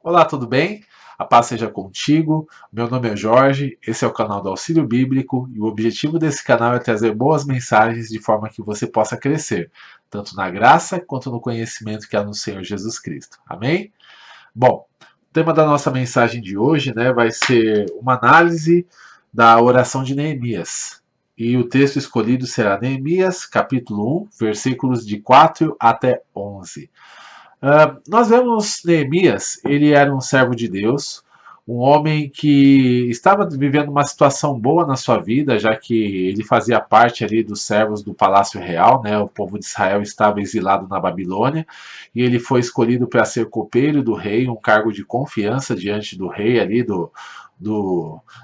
Olá, tudo bem? A paz seja contigo. Meu nome é Jorge, esse é o canal do Auxílio Bíblico e o objetivo desse canal é trazer boas mensagens de forma que você possa crescer, tanto na graça quanto no conhecimento que há no Senhor Jesus Cristo. Amém? Bom, o tema da nossa mensagem de hoje, vai ser uma análise da oração de Neemias. E o texto escolhido será Neemias, capítulo 1, versículos de 4 até 11. Nós vemos Neemias, ele era um servo de Deus, um homem que estava vivendo uma situação boa na sua vida, já que ele fazia parte ali dos servos do Palácio Real, né? O povo de Israel estava exilado na Babilônia e ele foi escolhido para ser copeiro do rei, um cargo de confiança diante do rei ali do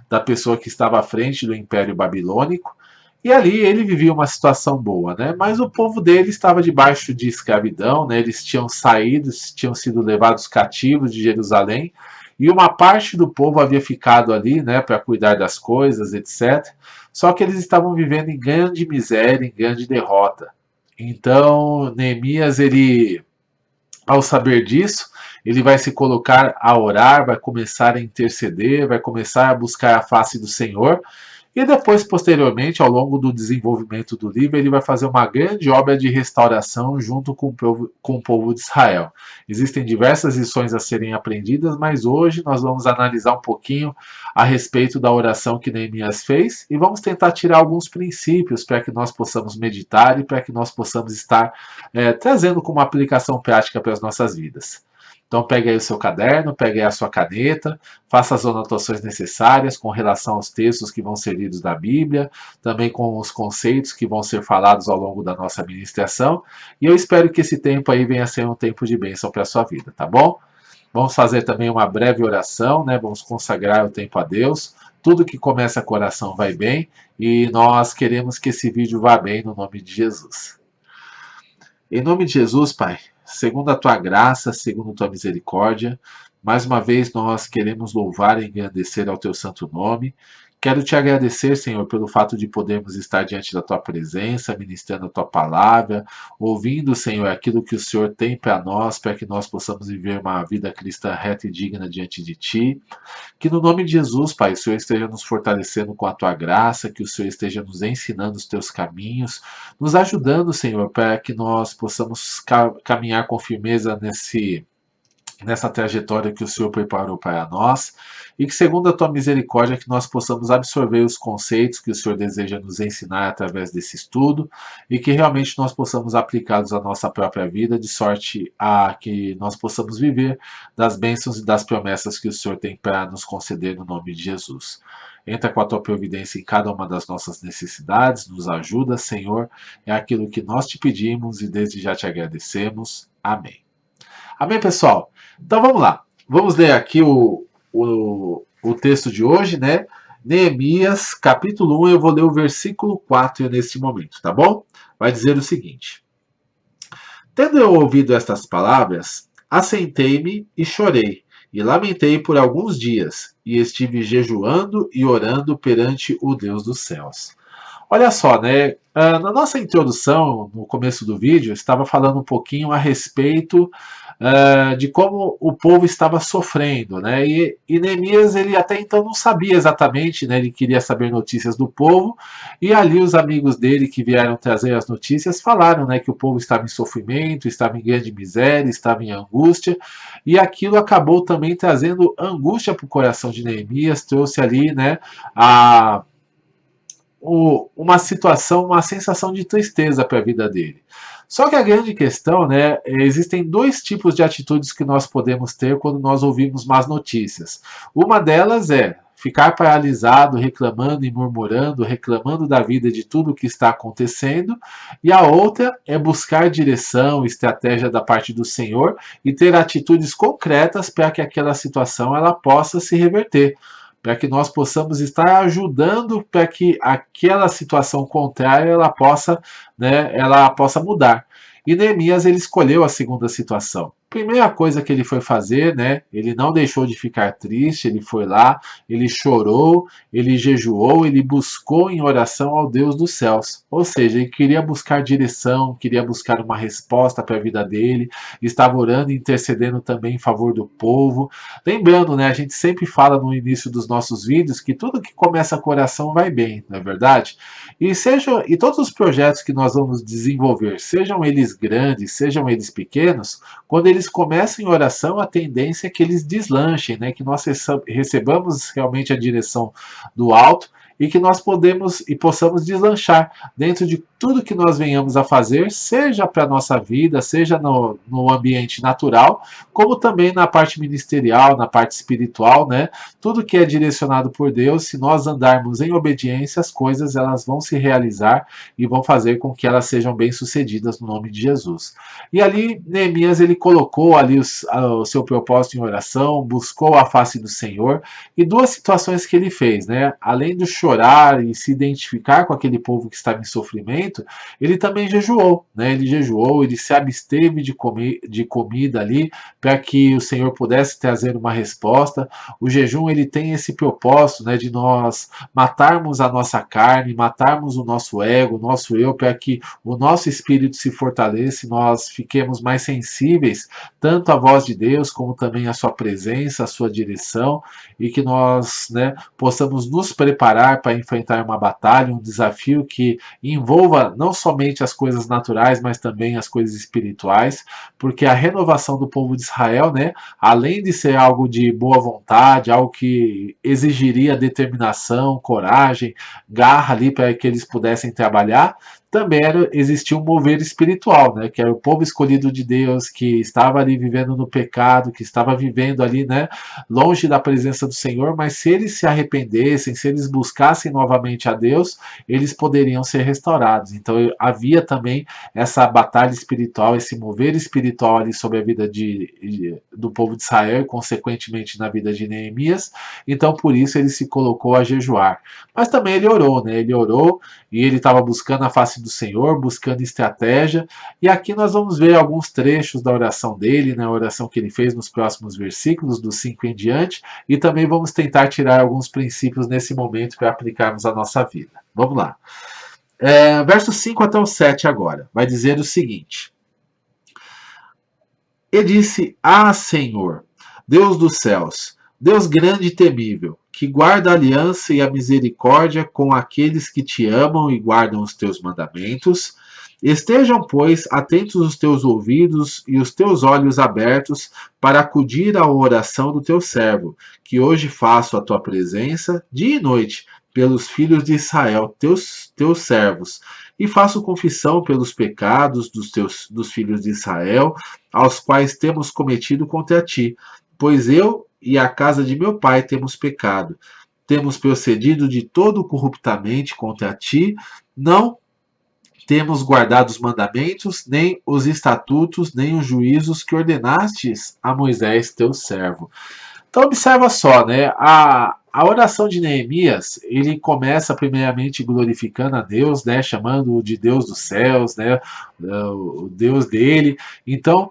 da pessoa que estava à frente do Império Babilônico. E ali ele vivia uma situação boa, né? Mas o povo dele estava debaixo de escravidão, né? Eles tinham saído, tinham sido levados cativos de Jerusalém, e uma parte do povo havia ficado ali, né, para cuidar das coisas, etc. Só que eles estavam vivendo em grande miséria, em grande derrota. Então, Neemias, ele, ao saber disso, ele vai se colocar a orar, vai começar a interceder, vai começar a buscar a face do Senhor. E depois, posteriormente, ao longo do desenvolvimento do livro, ele vai fazer uma grande obra de restauração junto com o povo de Israel. Existem diversas lições a serem aprendidas, mas hoje nós vamos analisar um pouquinho a respeito da oração que Neemias fez e vamos tentar tirar alguns princípios para que nós possamos meditar e para que nós possamos estar trazendo como aplicação prática para as nossas vidas. Então pegue aí o seu caderno, pegue aí a sua caneta, faça as anotações necessárias com relação aos textos que vão ser lidos da Bíblia, também com os conceitos que vão ser falados ao longo da nossa ministração, e eu espero que esse tempo aí venha a ser um tempo de bênção para a sua vida, tá bom? Vamos fazer também uma breve oração, né? Vamos consagrar o tempo a Deus. Tudo que começa com oração vai bem, e nós queremos que esse vídeo vá bem no nome de Jesus. Em nome de Jesus, Pai, segundo a tua graça, segundo a tua misericórdia, mais uma vez nós queremos louvar e engrandecer ao teu santo nome. Quero te agradecer, Senhor, pelo fato de podermos estar diante da tua presença, ministrando a tua palavra, ouvindo, Senhor, aquilo que o Senhor tem para nós, para que nós possamos viver uma vida cristã reta e digna diante de ti. Que no nome de Jesus, Pai, o Senhor esteja nos fortalecendo com a tua graça, que o Senhor esteja nos ensinando os teus caminhos, nos ajudando, Senhor, para que nós possamos caminhar com firmeza nessa trajetória que o Senhor preparou para nós, e que, segundo a tua misericórdia, que nós possamos absorver os conceitos que o Senhor deseja nos ensinar através desse estudo, e que realmente nós possamos aplicá-los à nossa própria vida, de sorte a que nós possamos viver das bênçãos e das promessas que o Senhor tem para nos conceder no nome de Jesus. Entra com a tua providência em cada uma das nossas necessidades, nos ajuda, Senhor, é aquilo que nós te pedimos e desde já te agradecemos. Amém. Amém, pessoal? Então vamos lá. Vamos ler aqui o texto de hoje, né? Neemias, capítulo 1, eu vou ler o versículo 4 neste momento, tá bom? Vai dizer o seguinte: Tendo eu ouvido estas palavras, assentei-me e chorei, e lamentei por alguns dias, e estive jejuando e orando perante o Deus dos céus. Olha só, né? Na nossa introdução, no começo do vídeo, eu estava falando um pouquinho a respeito de como o povo estava sofrendo, né? E Neemias, ele até então não sabia exatamente, né? Ele queria saber notícias do povo, e ali os amigos dele que vieram trazer as notícias falaram, né? Que o povo estava em sofrimento, estava em grande miséria, estava em angústia, e aquilo acabou também trazendo angústia para o coração de Neemias, trouxe ali, né? Uma situação, uma sensação de tristeza para a vida dele. Só que a grande questão, né, existem dois tipos de atitudes que nós podemos ter quando nós ouvimos más notícias. Uma delas é ficar paralisado, reclamando e murmurando, reclamando da vida e de tudo o que está acontecendo, e a outra é buscar direção, estratégia da parte do Senhor e ter atitudes concretas para que aquela situação ela possa se reverter, para que nós possamos estar ajudando para que aquela situação contrária ela possa mudar. E Neemias ele escolheu a segunda situação. primeira coisa que ele foi fazer, né? Ele não deixou de ficar triste, ele foi lá, ele chorou, ele jejuou, ele buscou em oração ao Deus dos céus. Ou seja, ele queria buscar direção, queria buscar uma resposta para a vida dele, estava orando e intercedendo também em favor do povo. Lembrando, né? A gente sempre fala no início dos nossos vídeos que tudo que começa com oração vai bem, não é verdade? E todos os projetos que nós vamos desenvolver, sejam eles grandes, sejam eles pequenos, quando eles começam em oração, a tendência é que eles deslanchem, né? Que nós recebamos realmente a direção do alto e que nós podemos e possamos deslanchar dentro de tudo que nós venhamos a fazer, seja para a nossa vida, seja no ambiente natural, como também na parte ministerial, na parte espiritual, né? Tudo que é direcionado por Deus, se nós andarmos em obediência, as coisas elas vão se realizar e vão fazer com que elas sejam bem-sucedidas no nome de Jesus. E ali, Neemias, ele colocou ali o seu propósito em oração, buscou a face do Senhor, e duas situações que ele fez, né? Além do chorar e se identificar com aquele povo que estava em sofrimento, ele também jejuou, né? Ele jejuou, ele se absteve de comida ali, para que o Senhor pudesse trazer uma resposta. O jejum, ele tem esse propósito, né? De nós matarmos a nossa carne, matarmos o nosso ego, o nosso eu, para que o nosso espírito se fortaleça e nós fiquemos mais sensíveis, tanto à voz de Deus, como também à sua presença, à sua direção, e que nós, né, possamos nos preparar para enfrentar uma batalha, um desafio que envolva não somente as coisas naturais, mas também as coisas espirituais, porque a renovação do povo de Israel, né, além de ser algo de boa vontade, algo que exigiria determinação, coragem, garra ali para que eles pudessem trabalhar, também existia um mover espiritual, né? Que era o povo escolhido de Deus, que estava ali vivendo no pecado, que estava vivendo ali, né? Longe da presença do Senhor, mas se eles se arrependessem, se eles buscassem novamente a Deus, eles poderiam ser restaurados. Então havia também essa batalha espiritual, esse mover espiritual ali sobre a vida do povo de Israel e, consequentemente, na vida de Neemias. Então, por isso, ele se colocou a jejuar. Mas também ele orou, né? Ele orou e ele estava buscando a face do Senhor, buscando estratégia. E aqui nós vamos ver alguns trechos da oração dele, né? A oração que ele fez nos próximos versículos, dos 5 em diante. E também vamos tentar tirar alguns princípios nesse momento para aplicarmos à nossa vida. Vamos lá. Versos 5 até o 7 agora. Vai dizer o seguinte. E disse: Ah, Senhor, Deus dos céus, Deus grande e temível, que guarda a aliança e a misericórdia com aqueles que te amam e guardam os teus mandamentos, estejam, pois, atentos os teus ouvidos e os teus olhos abertos para acudir à oração do teu servo, que hoje faço a tua presença, dia e noite, pelos filhos de Israel, teus servos, e faço confissão pelos pecados dos filhos de Israel, aos quais temos cometido contra ti, pois eu e a casa de meu pai temos pecado. Temos procedido de todo corruptamente contra ti, não temos guardado os mandamentos, nem os estatutos, nem os juízos que ordenastes a Moisés, teu servo. Então observa só, né? A oração de Neemias, ele começa primeiramente glorificando a Deus, né? Chamando-o de Deus dos céus, né? O Deus dele. Então,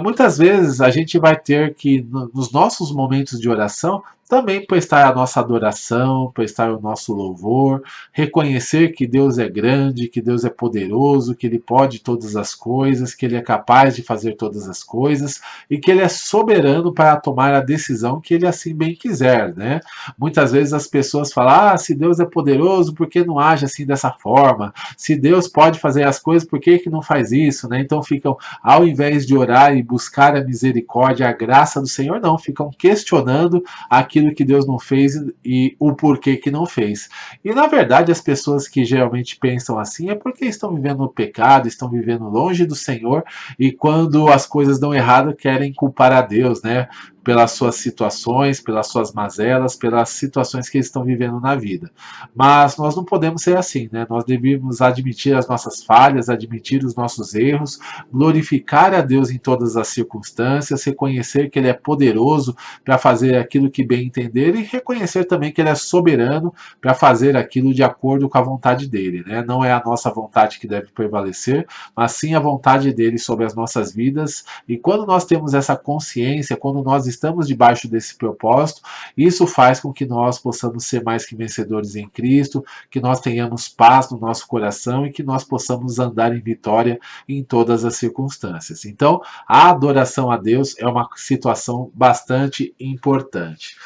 muitas vezes a gente vai ter que, nos nossos momentos de oração, também prestar a nossa adoração, prestar o nosso louvor, reconhecer que Deus é grande, que Deus é poderoso, que Ele pode todas as coisas, que Ele é capaz de fazer todas as coisas e que Ele é soberano para tomar a decisão que Ele assim bem quiser, né? Muitas vezes as pessoas falam, se Deus é poderoso, por que não age assim dessa forma? Se Deus pode fazer as coisas, por que não faz isso, né? Então ficam, ao invés de orar e buscar a misericórdia, a graça do Senhor, não, ficam questionando aquilo que Deus não fez e o porquê que não fez. E na verdade as pessoas que geralmente pensam assim é porque estão vivendo no pecado, estão vivendo longe do Senhor e quando as coisas dão errado querem culpar a Deus, né? pelas suas situações, pelas suas mazelas, pelas situações que eles estão vivendo na vida. Mas nós não podemos ser assim, né? Nós devemos admitir as nossas falhas, admitir os nossos erros, glorificar a Deus em todas as circunstâncias, reconhecer que Ele é poderoso para fazer aquilo que bem entender e reconhecer também que Ele é soberano para fazer aquilo de acordo com a vontade dele, né? Não é a nossa vontade que deve prevalecer, mas sim a vontade dele sobre as nossas vidas. E quando nós temos essa consciência, quando nós estamos debaixo desse propósito, isso faz com que nós possamos ser mais que vencedores em Cristo, que nós tenhamos paz no nosso coração e que nós possamos andar em vitória em todas as circunstâncias. Então, a adoração a Deus é uma situação bastante importante.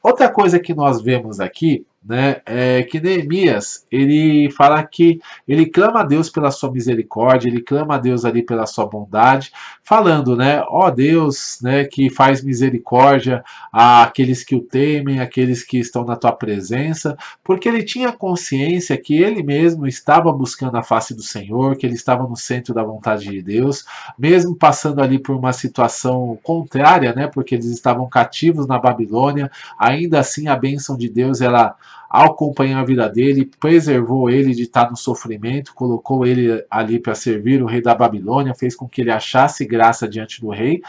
Outra coisa que nós vemos aqui, né, é que Neemias, ele fala que ele clama a Deus pela sua misericórdia, ele clama a Deus ali pela sua bondade, falando, né, ó Deus, né, que faz misericórdia àqueles que o temem, àqueles que estão na tua presença, porque ele tinha consciência que ele mesmo estava buscando a face do Senhor, que ele estava no centro da vontade de Deus, mesmo passando ali por uma situação contrária, né, porque eles estavam cativos na Babilônia, ainda assim a bênção de Deus, ela acompanhou a vida dele, preservou ele de estar no sofrimento, colocou ele ali para servir o rei da Babilônia, fez com que ele achasse graça diante do rei.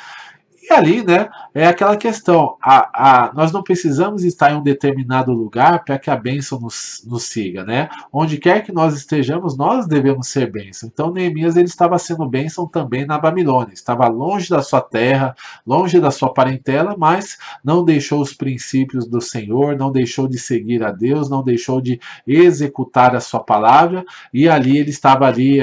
E ali, né, é aquela questão, nós não precisamos estar em um determinado lugar para que a bênção nos siga, né? Onde quer que nós estejamos, nós devemos ser bênção. Então, Neemias, ele estava sendo bênção também na Babilônia, estava longe da sua terra, longe da sua parentela, mas não deixou os princípios do Senhor, não deixou de seguir a Deus, não deixou de executar a sua palavra, e ali ele estava ali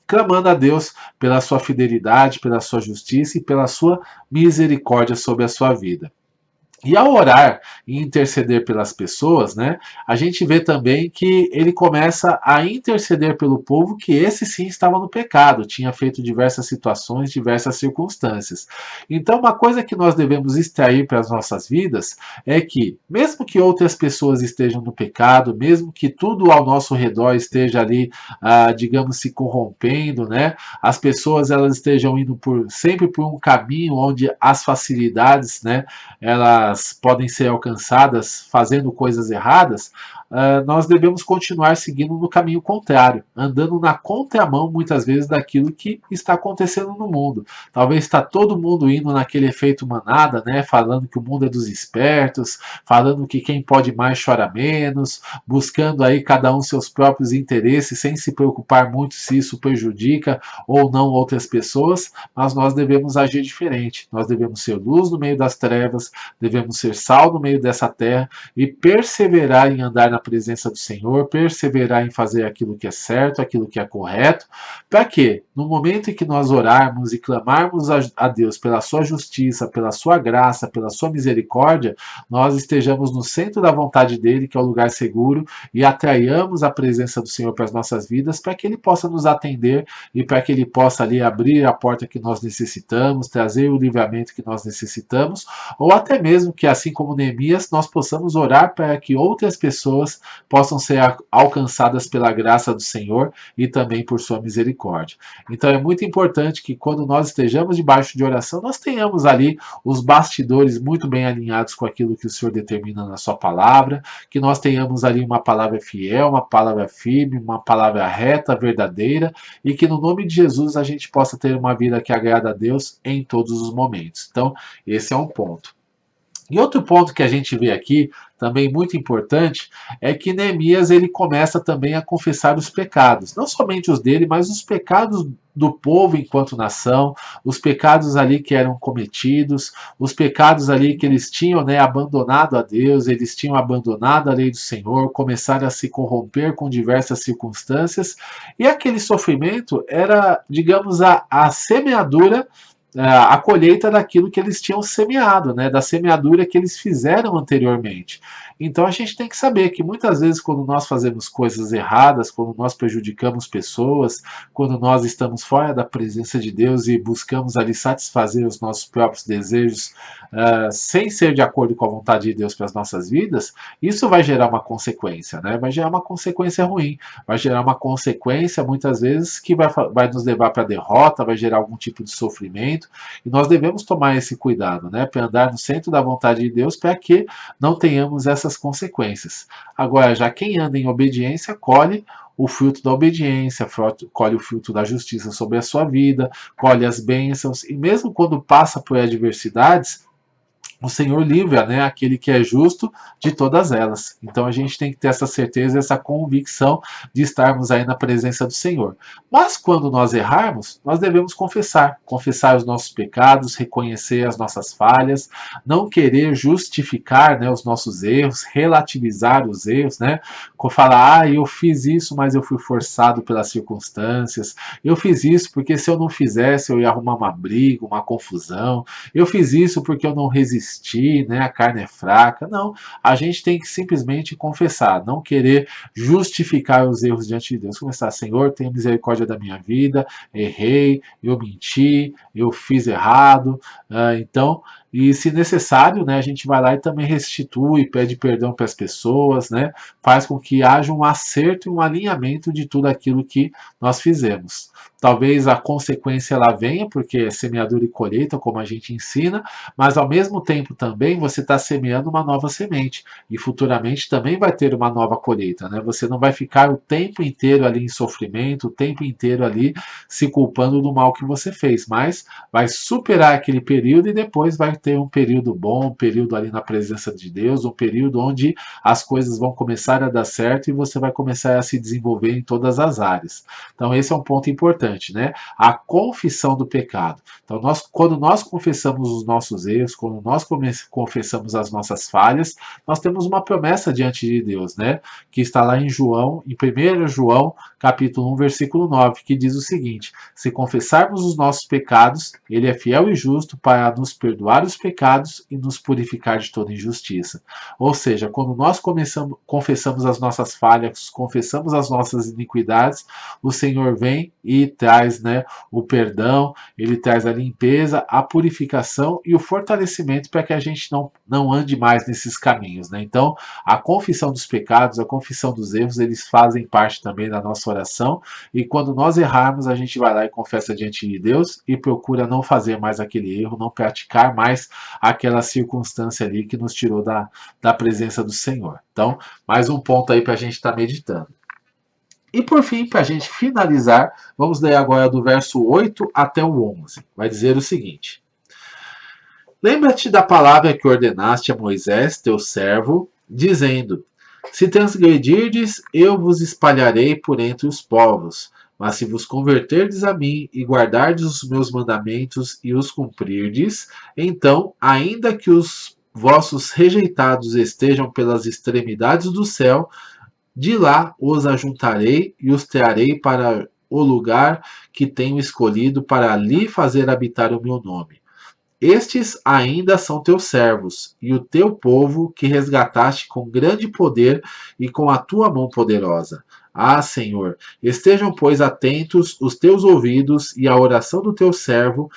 clamando a Deus pela sua fidelidade, pela sua justiça e pela sua misericórdia sobre a sua vida. E ao orar e interceder pelas pessoas, né, a gente vê também que ele começa a interceder pelo povo que esse sim estava no pecado, tinha feito diversas situações, diversas circunstâncias. Então, uma coisa que nós devemos extrair para as nossas vidas é que, mesmo que outras pessoas estejam no pecado, mesmo que tudo ao nosso redor esteja ali, digamos, se corrompendo, né, as pessoas elas estejam indo sempre por um caminho onde as facilidades, né, elas podem ser alcançadas fazendo coisas erradas, nós devemos continuar seguindo no caminho contrário, andando na contramão muitas vezes daquilo que está acontecendo no mundo. Talvez está todo mundo indo naquele efeito manada, né, falando que o mundo é dos espertos, falando que quem pode mais chora menos, buscando aí cada um seus próprios interesses, sem se preocupar muito se isso prejudica ou não outras pessoas, mas nós devemos agir diferente. Nós devemos ser luz no meio das trevas, devemos ser sal no meio dessa terra e perseverar em andar na presença do Senhor, perseverar em fazer aquilo que é certo, aquilo que é correto, para que no momento em que nós orarmos e clamarmos a Deus pela sua justiça, pela sua graça, pela sua misericórdia, nós estejamos no centro da vontade dele, que é o lugar seguro, e atraiamos a presença do Senhor para as nossas vidas, para que ele possa nos atender e para que ele possa ali abrir a porta que nós necessitamos, trazer o livramento que nós necessitamos, ou até mesmo que, assim como Neemias, nós possamos orar para que outras pessoas possam ser alcançadas pela graça do Senhor e também por sua misericórdia. Então é muito importante que quando nós estejamos debaixo de oração, nós tenhamos ali os bastidores muito bem alinhados com aquilo que o Senhor determina na sua palavra, que nós tenhamos ali uma palavra fiel, uma palavra firme, uma palavra reta, verdadeira, e que no nome de Jesus a gente possa ter uma vida que agrada a Deus em todos os momentos. Então, esse é um ponto. E outro ponto que a gente vê aqui, também muito importante, é que Neemias ele começa também a confessar os pecados, não somente os dele, mas os pecados do povo enquanto nação, os pecados ali que eram cometidos, os pecados ali que eles tinham, né, abandonado a Deus, eles tinham abandonado a lei do Senhor, começaram a se corromper com diversas circunstâncias, e aquele sofrimento era, digamos, a semeadura, a colheita daquilo que eles tinham semeado, né, da semeadura que eles fizeram anteriormente. Então a gente tem que saber que muitas vezes quando nós fazemos coisas erradas, quando nós prejudicamos pessoas, quando nós estamos fora da presença de Deus e buscamos ali satisfazer os nossos próprios desejos sem ser de acordo com a vontade de Deus para as nossas vidas, isso vai gerar uma consequência, né? Vai gerar uma consequência ruim, vai gerar uma consequência muitas vezes que vai nos levar para a derrota, vai gerar algum tipo de sofrimento, jeito. E nós devemos tomar esse cuidado, né, para andar no centro da vontade de Deus, para que não tenhamos essas consequências. Agora, já quem anda em obediência, colhe o fruto da obediência, colhe o fruto da justiça sobre a sua vida, colhe as bênçãos, e mesmo quando passa por adversidades, o Senhor livra, né, aquele que é justo de todas elas. Então a gente tem que ter essa certeza, essa convicção de estarmos aí na presença do Senhor. Mas quando nós errarmos, nós devemos confessar os nossos pecados, reconhecer as nossas falhas, não querer justificar, né, os nossos erros, relativizar os erros, né, falar, eu fiz isso, mas eu fui forçado pelas circunstâncias, eu fiz isso porque se eu não fizesse eu ia arrumar uma briga, uma confusão, eu fiz isso porque eu não resisti, né? A carne é fraca. Não, a gente tem que simplesmente confessar, não querer justificar os erros diante de Deus. Começar, Senhor, tenha misericórdia da minha vida, errei, eu menti, eu fiz errado. Então, e se necessário, né, a gente vai lá e também restitui, pede perdão para as pessoas, né? Faz com que haja um acerto e um alinhamento de tudo aquilo que nós fizemos. Talvez a consequência ela venha, porque é semeadura e colheita, como a gente ensina, mas ao mesmo tempo também você está semeando uma nova semente e futuramente também vai ter uma nova colheita, né? Você não vai ficar o tempo inteiro ali em sofrimento, o tempo inteiro ali se culpando do mal que você fez, mas vai superar aquele período e depois vai ter um período bom, um período ali na presença de Deus, um período onde as coisas vão começar a dar certo e você vai começar a se desenvolver em todas as áreas. Então esse é um ponto importante, né? A confissão do pecado. Então quando nós confessamos os nossos erros, quando nós confessamos as nossas falhas, nós temos uma promessa diante de Deus, né? Que está lá em João, em 1 João, capítulo 1, versículo 9, que diz o seguinte: se confessarmos os nossos pecados, ele é fiel e justo para nos perdoar os pecados e nos purificar de toda injustiça. Ou seja, quando nós confessamos as nossas falhas, confessamos as nossas iniquidades, o Senhor vem e traz, né, o perdão, ele traz a limpeza, a purificação e o fortalecimento para que a gente não ande mais nesses caminhos, né? Então, a confissão dos pecados, a confissão dos erros, eles fazem parte também da nossa oração, e quando nós errarmos, a gente vai lá e confessa diante de Deus e procura não fazer mais aquele erro, não praticar mais aquela circunstância ali que nos tirou da presença do Senhor. Então, mais um ponto aí para a gente estar meditando. E por fim, para a gente finalizar, vamos ler agora do verso 8 até o 11. Vai dizer o seguinte: lembra-te da palavra que ordenaste a Moisés, teu servo, dizendo: se transgredirdes, eu vos espalharei por entre os povos. Mas se vos converterdes a mim e guardardes os meus mandamentos e os cumprirdes, então, ainda que os vossos rejeitados estejam pelas extremidades do céu, de lá os ajuntarei e os trarei para o lugar que tenho escolhido para ali fazer habitar o meu nome. Estes ainda são teus servos, e o teu povo que resgataste com grande poder e com a tua mão poderosa. Ah, Senhor, estejam, pois, atentos os teus ouvidos e a oração do teu servo,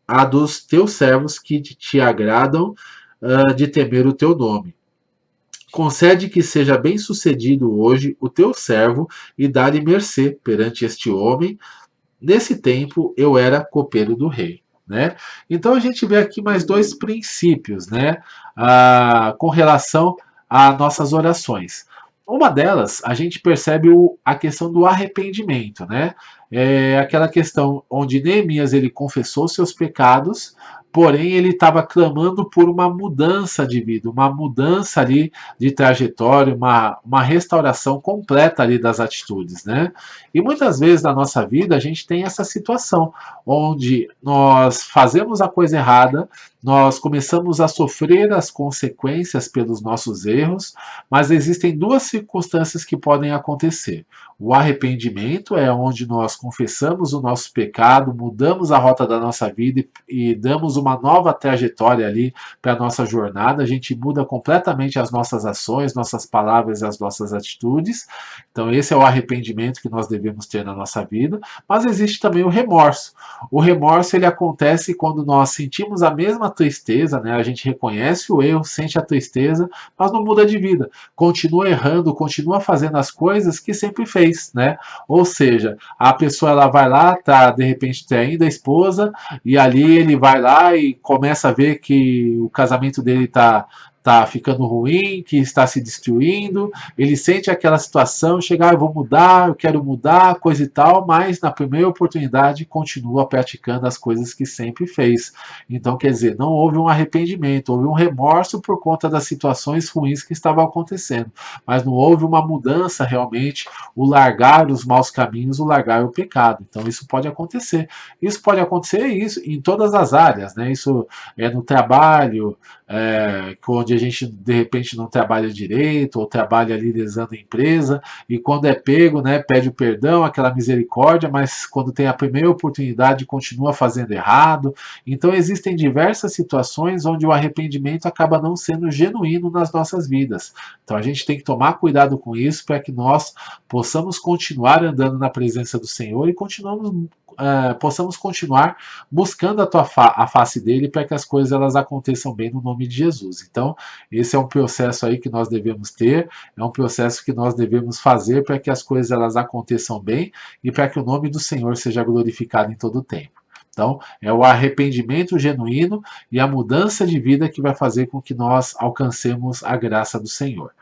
a dos teus servos que te agradam de temer o teu nome. Concede que seja bem-sucedido hoje o teu servo e dá-lhe mercê perante este homem. Nesse tempo eu era copeiro do rei. Né? Então a gente vê aqui mais dois princípios, né, com relação às nossas orações. Uma delas, a gente percebe a questão do arrependimento, né? É aquela questão onde Neemias ele confessou seus pecados, porém ele estava clamando por uma mudança de vida, uma mudança ali de trajetória, uma restauração completa ali das atitudes, né? E muitas vezes na nossa vida a gente tem essa situação, onde nós fazemos a coisa errada, nós começamos a sofrer as consequências pelos nossos erros, mas existem duas circunstâncias que podem acontecer. O arrependimento é onde nós confessamos o nosso pecado, mudamos a rota da nossa vida e damos uma nova trajetória ali para a nossa jornada, a gente muda completamente as nossas ações, nossas palavras e as nossas atitudes. Então esse é o arrependimento que nós devemos ter na nossa vida, mas existe também o remorso. O remorso ele acontece quando nós sentimos a mesma tristeza, né? A gente reconhece o erro, sente a tristeza, mas não muda de vida. Continua errando, continua fazendo as coisas que sempre fez, né? Ou seja, a pessoa ela vai lá, tá de repente traindo a esposa, e ali ele vai lá e começa a ver que o casamento dele tá ficando ruim, que está se destruindo, ele sente aquela situação, chegar, eu vou mudar, eu quero mudar, coisa e tal, mas na primeira oportunidade continua praticando as coisas que sempre fez. Então, quer dizer, não houve um arrependimento, houve um remorso por conta das situações ruins que estavam acontecendo, mas não houve uma mudança realmente, o largar os maus caminhos, o largar o pecado. Então, isso pode acontecer. Isso pode acontecer isso em todas as áreas, né? Isso é no trabalho, onde a gente de repente não trabalha direito, ou trabalha ali lesando a empresa, e quando é pego, né, pede o perdão, aquela misericórdia, mas quando tem a primeira oportunidade continua fazendo errado. Então existem diversas situações onde o arrependimento acaba não sendo genuíno nas nossas vidas. Então a gente tem que tomar cuidado com isso para que nós possamos continuar andando na presença do Senhor e possamos continuar buscando a face dele para que as coisas elas aconteçam bem no nome de Jesus. Então, esse é um processo aí que nós devemos ter, é um processo que nós devemos fazer para que as coisas elas aconteçam bem e para que o nome do Senhor seja glorificado em todo o tempo. Então, é o arrependimento genuíno e a mudança de vida que vai fazer com que nós alcancemos a graça do Senhor.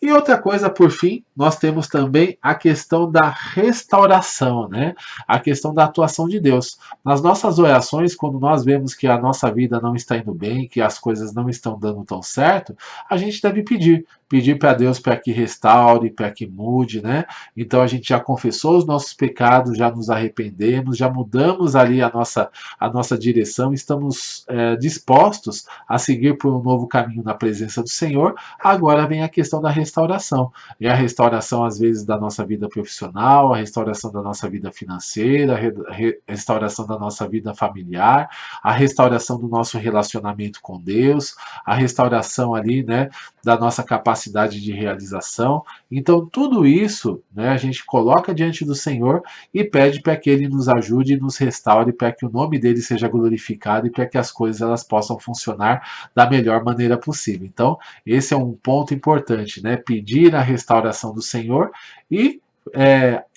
E outra coisa, por fim, nós temos também a questão da restauração, né? A questão da atuação de Deus. Nas nossas orações, quando nós vemos que a nossa vida não está indo bem, que as coisas não estão dando tão certo, a gente deve pedir para Deus para que restaure, para que mude, né? Então a gente já confessou os nossos pecados, já nos arrependemos, já mudamos ali a nossa direção, estamos dispostos a seguir por um novo caminho na presença do Senhor. Agora vem a questão da restauração. E a restauração, às vezes, da nossa vida profissional, a restauração da nossa vida financeira, a restauração da nossa vida familiar, a restauração do nosso relacionamento com Deus, a restauração ali, né, da nossa capacidade de realização. Então, tudo isso, né, a gente coloca diante do Senhor e pede para que Ele nos ajude e nos restaure, para que o nome dele seja glorificado e para que as coisas elas possam funcionar da melhor maneira possível. Então, esse é um ponto importante, né? Pedir a restauração do Senhor e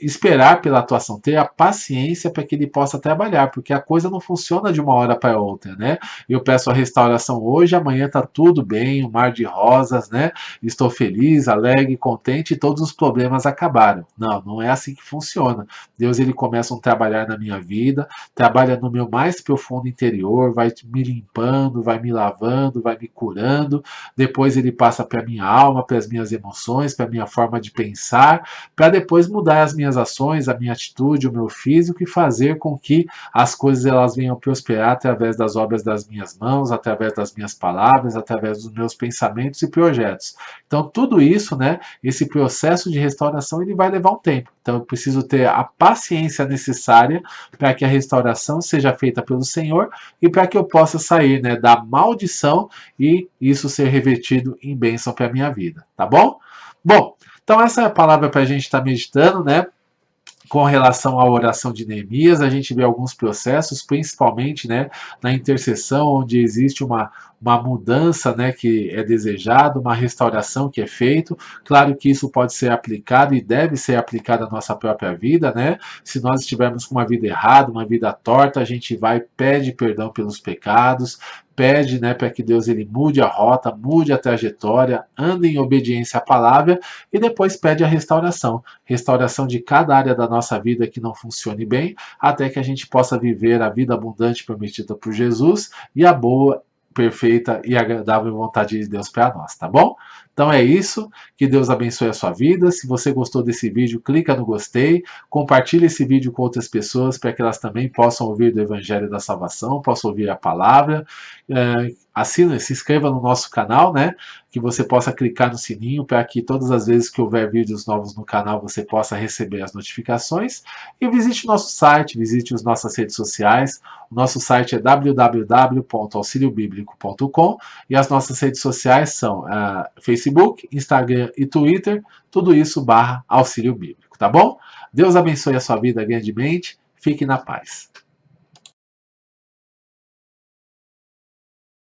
esperar pela atuação, ter a paciência para que ele possa trabalhar, porque a coisa não funciona de uma hora para outra, né? Eu peço a restauração hoje, amanhã está tudo bem, um mar de rosas, né? Estou feliz, alegre, contente e todos os problemas acabaram. Não, não é assim que funciona. Deus ele começa a trabalhar na minha vida, trabalha no meu mais profundo interior, vai me limpando, vai me lavando, vai me curando. Depois ele passa para minha alma, para as minhas emoções, para a minha forma de pensar, para depois mudar as minhas ações, a minha atitude, o meu físico e fazer com que as coisas elas venham prosperar através das obras das minhas mãos, através das minhas palavras, através dos meus pensamentos e projetos. Então tudo isso, né, esse processo de restauração ele vai levar um tempo. Então eu preciso ter a paciência necessária para que a restauração seja feita pelo Senhor e para que eu possa sair, né, da maldição e isso ser revertido em bênção para a minha vida, tá bom? Bom, então essa é a palavra para a gente estar meditando, né? Com relação à oração de Neemias, a gente vê alguns processos, principalmente, né, na intercessão, onde existe uma mudança, né, que é desejada, uma restauração que é feita. Claro que isso pode ser aplicado e deve ser aplicado à nossa própria vida, né? Se nós estivermos com uma vida errada, uma vida torta, a gente vai pede perdão pelos pecados, pede, né, para que Deus ele mude a rota, mude a trajetória, ande em obediência à palavra e depois pede a restauração de cada área da nossa vida que não funcione bem, até que a gente possa viver a vida abundante prometida por Jesus e a boa, perfeita e agradável vontade de Deus para nós, tá bom? Então é isso, que Deus abençoe a sua vida. Se você gostou desse vídeo, clica no gostei, compartilhe esse vídeo com outras pessoas para que elas também possam ouvir do Evangelho da Salvação, possam ouvir a palavra. Assina, se inscreva no nosso canal, né? Que você possa clicar no sininho para que todas as vezes que houver vídeos novos no canal você possa receber as notificações. E visite nosso site, visite as nossas redes sociais. O nosso site é www.auxiliobiblico.com e as nossas redes sociais são Facebook, Instagram e Twitter, tudo isso / Auxílio Bíblico, tá bom? Deus abençoe a sua vida grandemente, fique na paz.